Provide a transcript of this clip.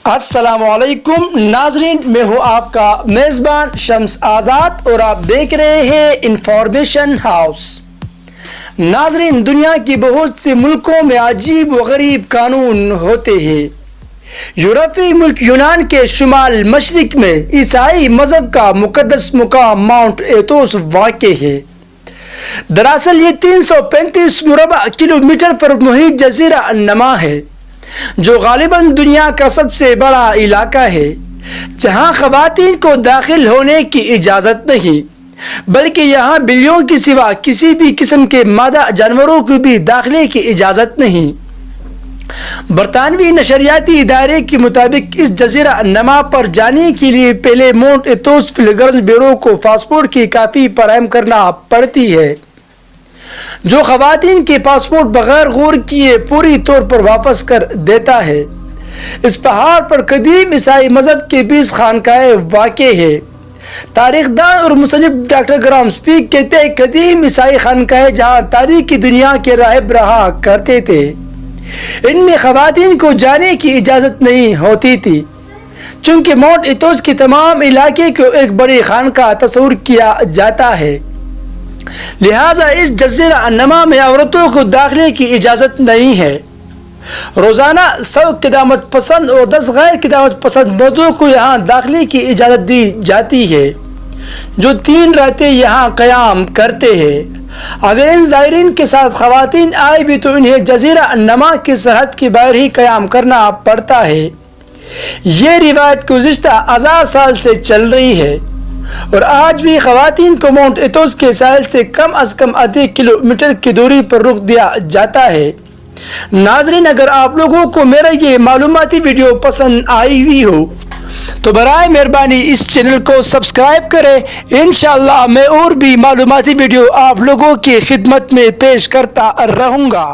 السلام علیکم ناظرین، میں ہوں آپ کا میزبان شمس آزاد اور آپ دیکھ رہے ہیں انفارمیشن ہاؤس۔ ناظرین، دنیا کی بہت سے ملکوں میں عجیب و غریب قانون ہوتے ہیں۔ یورپی ملک یونان کے شمال مشرق میں عیسائی مذہب کا مقدس مقام ماؤنٹ ایتھوس واقع ہے۔ دراصل یہ 335 مربع کلومیٹر پر محیط جزیرہ نما ہے، جو غالباً دنیا کا سب سے بڑا علاقہ ہے جہاں خواتین کو داخل ہونے کی اجازت نہیں، بلکہ یہاں بلیوں کے سوا کسی بھی قسم کے مادہ جانوروں کو بھی داخلے کی اجازت نہیں۔ برطانوی نشریاتی ادارے کے مطابق اس جزیرہ نما پر جانے کے لیے پہلے ماؤنٹ ایتھوس پلگرمز بیورو کو پاسپورٹ کی کاپی فراہم کرنا پڑتی ہے، جو خواتین کے پاسپورٹ بغیر غور کیے پوری طور پر واپس کر دیتا ہے۔ اس پہاڑ پر قدیم عیسائی مذہب کے 20 خانقاہیں واقع ہیں۔ تاریخ دان اور مصنف ڈاکٹر گرام سپیک کہتے ہیں، قدیم عیسائی خانقاہیں جہاں تاریخی دنیا کے راہب رہا کرتے تھے، ان میں خواتین کو جانے کی اجازت نہیں ہوتی تھی، چونکہ ماؤنٹ ایتھوس کے تمام علاقے کو ایک بڑی خانقاہ تصور کیا جاتا ہے، لہذا اس جزیرہ نما میں عورتوں کو داخلے کی اجازت نہیں ہے۔ روزانہ 100 قدامت پسند اور 10 غیر قدامت پسند مردوں کو یہاں داخلے کی اجازت دی جاتی ہے، جو 3 راتیں یہاں قیام کرتے ہیں۔ اگر ان زائرین کے ساتھ خواتین آئے بھی تو انہیں جزیرہ نما کی سرحد کے باہر ہی قیام کرنا پڑتا ہے۔ یہ روایت گزشتہ 1000 سال سے چل رہی ہے اور آج بھی خواتین کو ماؤنٹ ایتھوس کے ساحل سے کم از کم آدھے کلومیٹر کی دوری پر روک دیا جاتا ہے۔ ناظرین، اگر آپ لوگوں کو میرا یہ معلوماتی ویڈیو پسند آئی ہوئی ہو تو برائے مہربانی اس چینل کو سبسکرائب کریں۔ انشاءاللہ میں اور بھی معلوماتی ویڈیو آپ لوگوں کی خدمت میں پیش کرتا رہوں گا۔